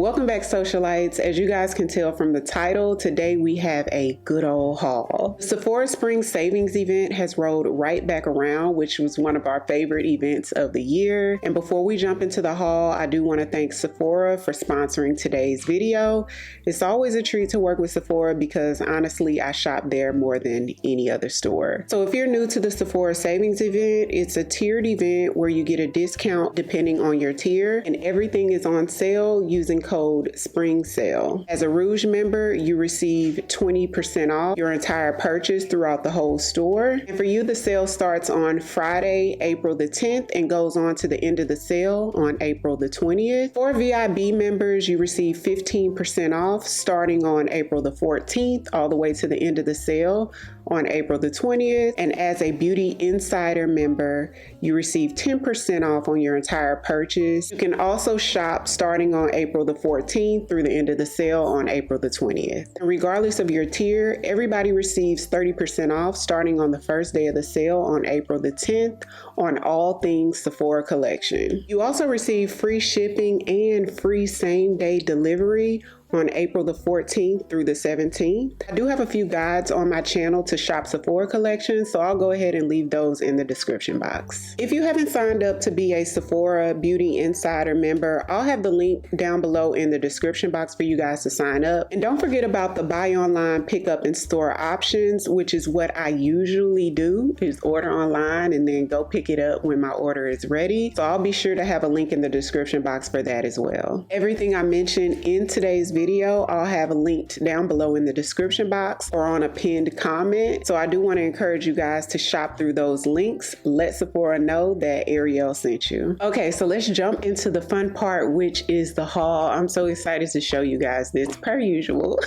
Welcome back, socialites. As you guys can tell from the title, today we have a good old haul. The Sephora Spring Savings event has rolled right back around, which was one of our favorite events of the year. And before we jump into the haul, I do want to thank Sephora for sponsoring today's video. It's always a treat to work with Sephora because honestly, I shop there more than any other store. So if you're new to the Sephora Savings event, it's a tiered event where you get a discount depending on your tier, and everything is on sale using code Spring Sale. As a Rouge member, you receive 20% off your entire purchase throughout the whole store. And for you, the sale starts on Friday, April the 10th and goes on to the end of the sale on April the 20th. For VIB members, you receive 15% off starting on April the 14th all the way to the end of the sale on April the 20th. And as a Beauty Insider member, you receive 10% off on your entire purchase. You can also shop starting on April the 14th through the end of the sale on April the 20th. And regardless of your tier, everybody receives 30% off starting on the first day of the sale on April the 10th on all things Sephora collection. You also receive free shipping and free same-day delivery on April the 14th through the 17th. I do have a few guides on my channel to shop Sephora collection, so I'll go ahead and leave those in the description box. If you haven't signed up to be a Sephora Beauty Insider member, I'll have the link down below in the description box for you guys to sign up. And don't forget about the buy online, pick up in store options, which is what I usually do, is order online and then go pick it up when my order is ready. So I'll be sure to have a link in the description box for that as well. Everything I mentioned in today's video, I'll have linked down below in the description box or on a pinned comment. So I do want to encourage you guys to shop through those links. Let Sephora know that Ariell sent you. Okay, so let's jump into the fun part, which is the haul. I'm so excited to show you guys this per usual.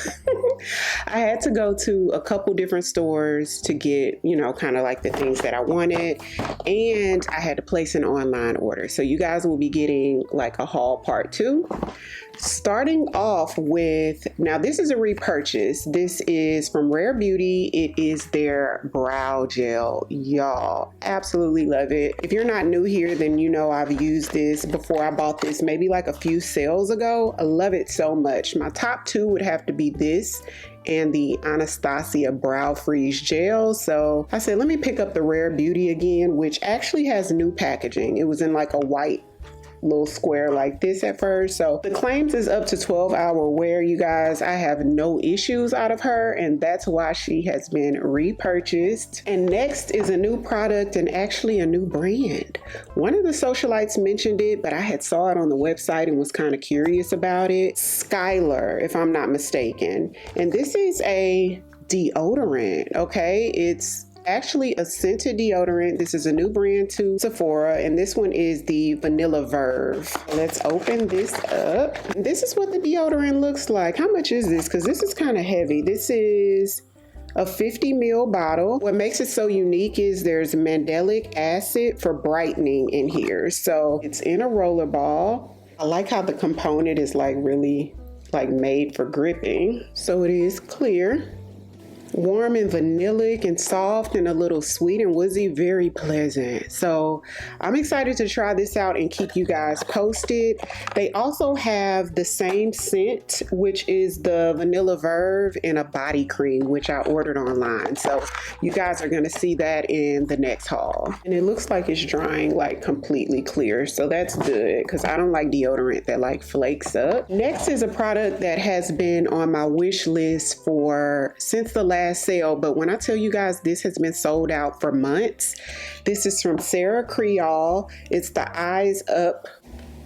I had to go to a couple different stores to get, you know, kind of like the things that I wanted, and I had to place an online order. So you guys will be getting like a haul part 2. Starting off with, now this is a repurchase. This is from Rare Beauty. It is their brow gel. Y'all, absolutely love it. If you're not new here, then you know I've used this before. I bought this maybe like a few sales ago. I love it so much. My top 2 would have to be this and the Anastasia Brow Freeze Gel. So I said, let me pick up the Rare Beauty again, which actually has new packaging. It was in like a white little square like this at first. So the claims is up to 12-hour wear, you guys. I have no issues out of her, and that's why she has been repurchased. And next is a new product and actually a new brand. One of the socialites mentioned it, but I had saw it on the website and was kind of curious about it. CYKLAR, if I'm not mistaken. And this is a deodorant, okay? It's actually a scented deodorant. This is a new brand to Sephora, and this one is the Vanilla Verve. Let's open this up. This is what the deodorant looks like. How much is this? Because this is kind of heavy. This is a 50 ml bottle. What makes it so unique is there's Mandelic acid for brightening in here. So it's in a roller ball. I like how the component is like really like made for gripping. So it is clear. Warm and vanillic and soft and a little sweet and woozy, very pleasant. So I'm excited to try this out and keep you guys posted. They also have the same scent, which is the Vanilla Verve, in a body cream, which I ordered online. So you guys are going to see that in the next haul. And it looks like it's drying like completely clear. So that's good because I don't like deodorant that like flakes up. Next is a product that has been on my wish list since the last sale, but when I tell you guys this has been sold out for months. This is from Sarah Creole. It's the Eyes Up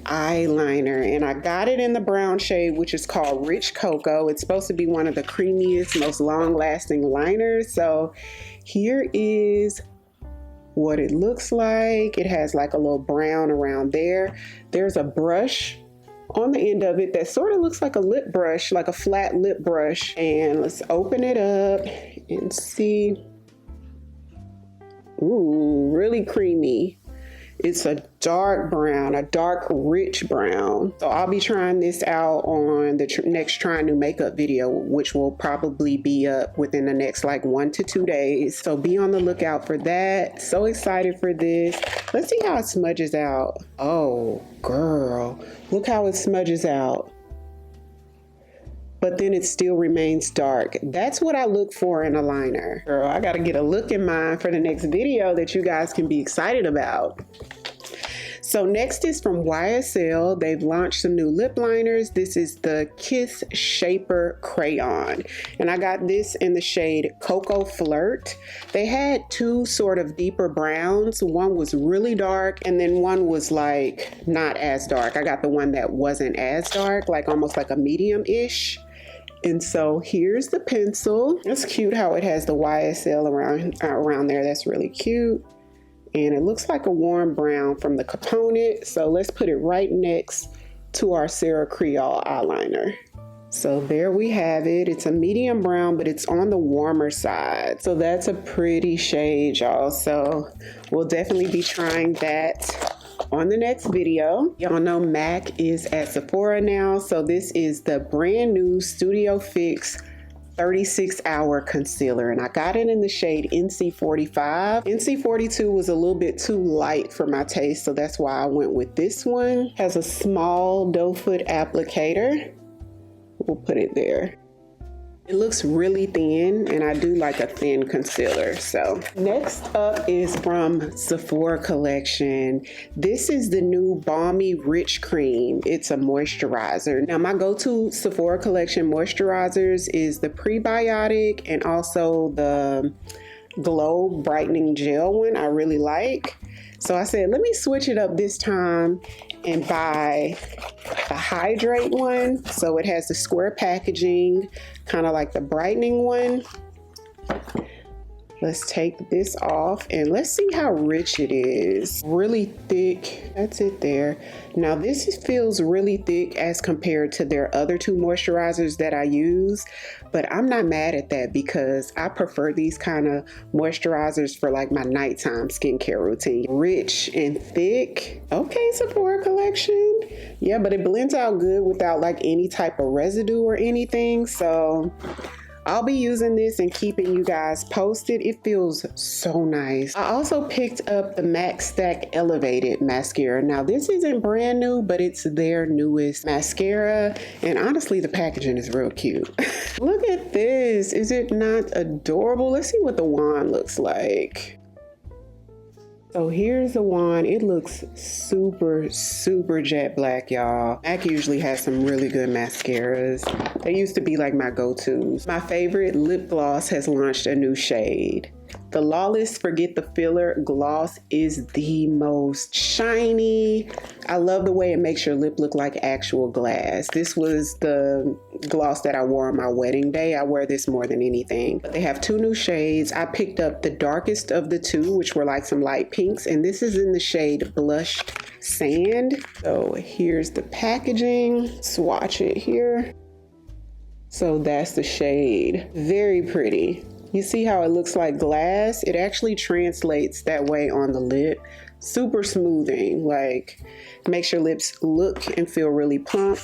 eyeliner, and I got it in the brown shade, which is called Rich Cocoa. It's supposed to be one of the creamiest, most long-lasting liners. So here is what it looks like. It has like a little brown around there. There's a brush on the end of it that sort of looks like a lip brush, like a flat lip brush. And let's open it up and see. Ooh, really creamy. It's a dark brown, a dark rich brown. So I'll be trying this out on the next Try New Makeup video, which will probably be up within the next like 1 to 2 days. So be on the lookout for that. So excited for this. Let's see how it smudges out. Oh girl, look how it smudges out. but then it still remains dark. That's what I look for in a liner. Girl, I gotta get a look in mine for the next video that you guys can be excited about. So next is from YSL. They've launched some new lip liners. This is the Kiss Shaper Crayon. And I got this in the shade Cocoa Flirt. They had two sort of deeper browns. One was really dark and then one was like not as dark. I got the one that wasn't as dark, like almost like a medium-ish. And so here's the pencil. It's cute how it has the YSL around there. That's really cute. And it looks like a warm brown from the component. So let's put it right next to our Sarah Creole eyeliner. So there we have it. It's a medium brown, but it's on the warmer side. So that's a pretty shade, y'all. So we'll definitely be trying that on the next video. Y'all know MAC is at Sephora now. So this is the brand new Studio Fix 36-hour concealer, and I got it in the shade NC45. NC42 was a little bit too light for my taste, so that's why I went with this one. Has a small doe foot applicator. We'll put it there. It looks really thin, and I do like a thin concealer. So next up is from Sephora collection. This is the new Balmy Rich Cream. It's a moisturizer. Now my go-to Sephora collection moisturizers is the prebiotic and also the Glow Brightening Gel one I really like. So I said, let me switch it up this time and buy a Hydrate one. So it has the square packaging, kind of like the brightening one. Let's take this off and let's see how rich it is. Really thick. That's it there. Now this feels really thick as compared to their other two moisturizers that I use, but I'm not mad at that because I prefer these kind of moisturizers for like my nighttime skincare routine. Rich and thick. Okay, Sephora collection. Yeah, but it blends out good without like any type of residue or anything. So I'll be using this and keeping you guys posted. It feels so nice. I also picked up the MACStack Elevated mascara. Now this isn't brand new, but it's their newest mascara. And honestly, the packaging is real cute. Look at this. Is it not adorable? Let's see what the wand looks like. So here's the wand. It looks super, super jet black, y'all. MAC usually has some really good mascaras. They used to be like my go-tos. My favorite lip gloss has launched a new shade. The LAWLESS Forget the Filler gloss is the most shiny. I love the way it makes your lip look like actual glass. This was the gloss that I wore on my wedding day. I wear this more than anything. But they have two new shades. I picked up the darkest of the two, which were like some light pinks, and this is in the shade Blushed Sand. So here's the packaging. Swatch it here. So that's the shade. Very pretty. You see how it looks like glass? It actually translates that way on the lip. Super smoothing, like makes your lips look and feel really plump.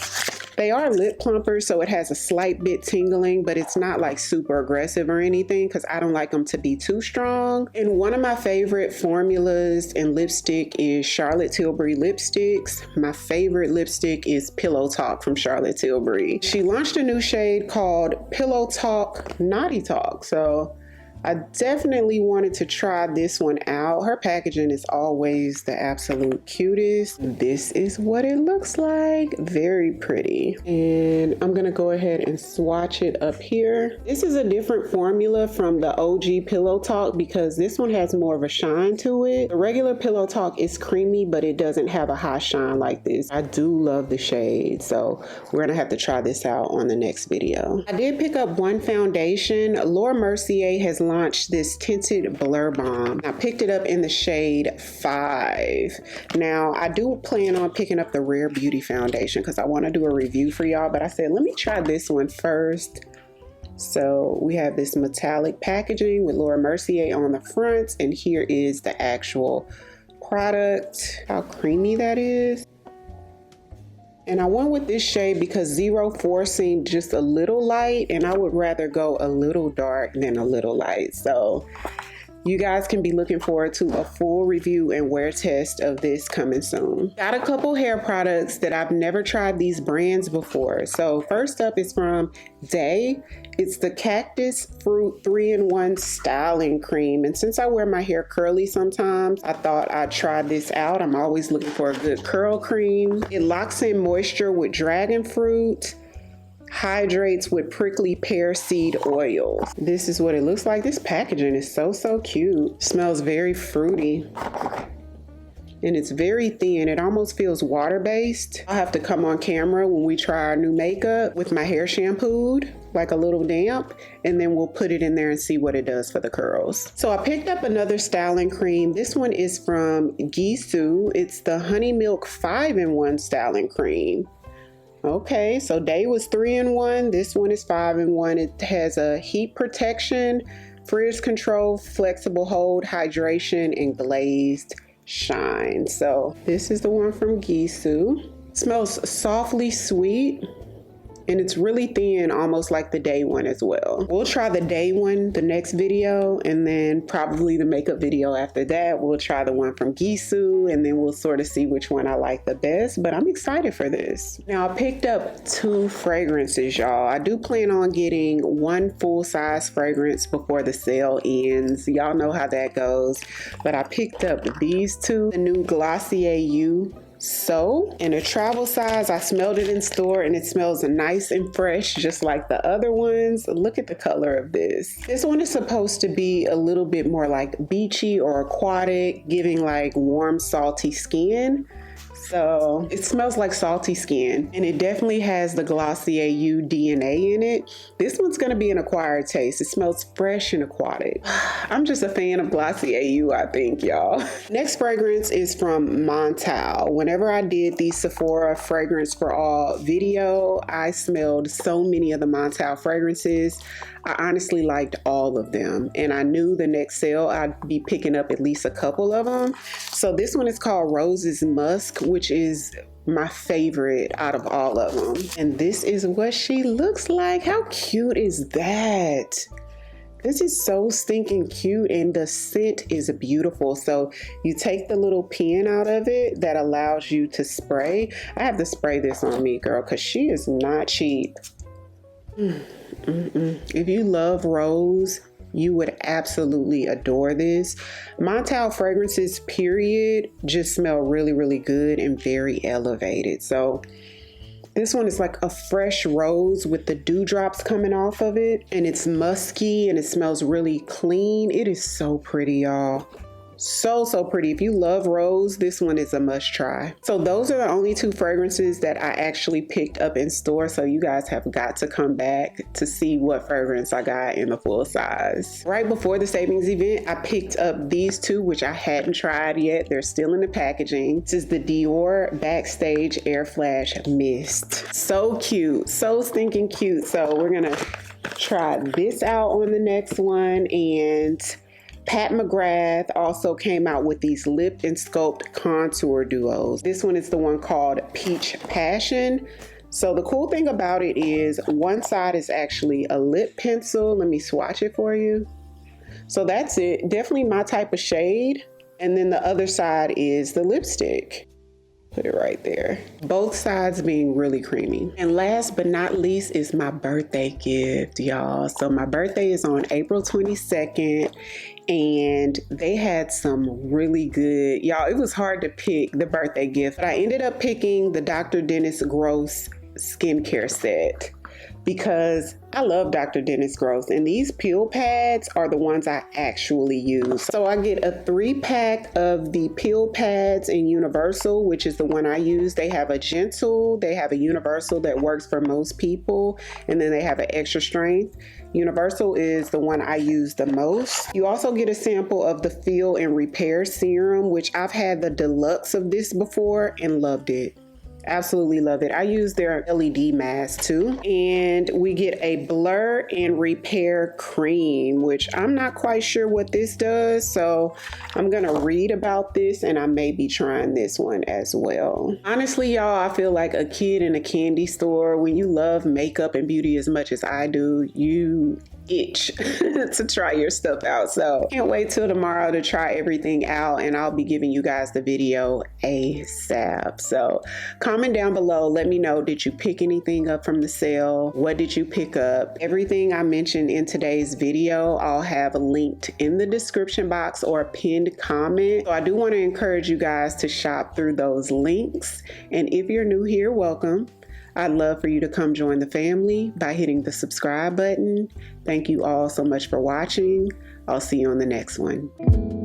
They are lip plumpers, so it has a slight bit tingling, but it's not like super aggressive or anything because I don't like them to be too strong. And one of my favorite formulas in lipstick is Charlotte Tilbury lipsticks. My favorite lipstick is Pillow Talk from Charlotte Tilbury. She launched a new shade called Pillow Talk Naughty Talk. So I definitely wanted to try this one out. Her packaging is always the absolute cutest. This is what it looks like. Very pretty. And I'm gonna go ahead and swatch it up here. This is a different formula from the OG Pillow Talk because this one has more of a shine to it. The regular Pillow Talk is creamy, but it doesn't have a high shine like this. I do love the shade, so we're gonna have to try this out on the next video. I did pick up one foundation. Laurent Mercier has launched this tinted blur balm. I picked it up in the shade 5. Now I do plan on picking up the Rare Beauty foundation because I want to do a review for y'all, but I said let me try this one first. So we have this metallic packaging with Laurent Mercier on the front, and here is the actual product. How creamy that is. And I went with this shade because 04 seemed just a little light, and I would rather go a little dark than a little light. So You guys can be looking forward to a full review and wear test of this coming soon. Got a couple hair products that I've never tried these brands before. So first up is from Day. It's the Cactus Fruit 3-in-1 Styling Cream. And since I wear my hair curly sometimes, I thought I'd try this out. I'm always looking for a good curl cream. It locks in moisture with dragon fruit, hydrates with prickly pear seed oil. This is what it looks like. This packaging is so cute. Smells very fruity. And it's very thin. It almost feels water-based. I'll have to come on camera when we try our new makeup with my hair shampooed, like a little damp, and then we'll put it in there and see what it does for the curls. So I picked up another styling cream. This one is from Gisou. It's the Honey Milk 5-in-1 Styling Cream. Okay, so Day was 3-in-1. This one is 5-in-1. It has a heat protection, frizz control, flexible hold, hydration, and glazed shine. So this is the one from Gisou. Smells softly sweet, and it's really thin, almost like the Day one as well. We'll try the Day one the next video, and then probably the makeup video after that. We'll try the one from Gisou, and then we'll sort of see which one I like the best, but I'm excited for this. Now, I picked up 2 fragrances, y'all. I do plan on getting 1 full-size fragrance before the sale ends. Y'all know how that goes, but I picked up these 2, the new Glossier You. So in a travel size, I smelled it in store and it smells nice and fresh, just like the other ones. Look at the color of this. This one is supposed to be a little bit more like beachy or aquatic, giving like warm, salty skin. So it smells like salty skin, and it definitely has the Glossier You DNA in it. This one's gonna be an acquired taste. It smells fresh and aquatic. I'm just a fan of Glossier You, I think, y'all. Next fragrance is from Montal. Whenever I did the Sephora Fragrance for All video, I smelled so many of the Montal fragrances. I honestly liked all of them, and I knew the next sale I'd be picking up at least a couple of them. So this one is called Roses Musk, which is my favorite out of all of them. And this is what she looks like. How cute is that? This is so stinking cute, and the scent is beautiful. So you take the little pin out of it that allows you to spray. I have to spray this on me, girl, because she is not cheap. If you love rose, you would absolutely adore this. Montal fragrances, period, just smell really good and very elevated. So this one is like a fresh rose with the dewdrops coming off of it, and it's musky and it smells really clean. It is so pretty, y'all. So pretty. If you love rose, this one is a must try. So those are the only 2 fragrances that I actually picked up in store. So you guys have got to come back to see what fragrance I got in the full size. Right before the savings event, I picked up these 2, which I hadn't tried yet. They're still in the packaging. This is the Dior Backstage Air Flash Mist. So cute, so stinking cute. So we're gonna try this out on the next one. And Pat McGrath also came out with these lip and sculpt contour duos. This one is the one called Peach Passion. So the cool thing about it is one side is actually a lip pencil. Let me swatch it for you. So that's it. Definitely my type of shade. And then the other side is the lipstick. Put it right there. Both sides being really creamy. And last but not least is my birthday gift, y'all. So my birthday is on April 22nd, and they had some really good, y'all, it was hard to pick the birthday gift, but I ended up picking the Dr. Dennis Gross skincare set, because I love Dr. Dennis Gross, and these peel pads are the ones I actually use. So I get a 3-pack of the peel pads in Universal, which is the one I use. They have a gentle, they have a universal that works for most people, and then they have an extra strength. Universal is the one I use the most. You also get a sample of the Feel and Repair Serum, which I've had the deluxe of this before and loved it. Absolutely love it. I use their LED mask too. And we get a Blur and Repair Cream, which I'm not quite sure what this does. So I'm gonna read about this, and I may be trying this one as well. Honestly, y'all, I feel like a kid in a candy store. When you love makeup and beauty as much as I do, you itch to try your stuff out. So can't wait till tomorrow to try everything out, and I'll be giving you guys the video ASAP. So comment down below, let me know, did you pick anything up from the sale? What did you pick up? Everything I mentioned in today's video I'll have linked in the description box or a pinned comment. So I do want to encourage you guys to shop through those links, and if you're new here, welcome. I'd love for you to come join the family by hitting the subscribe button. Thank you all so much for watching. I'll see you on the next one.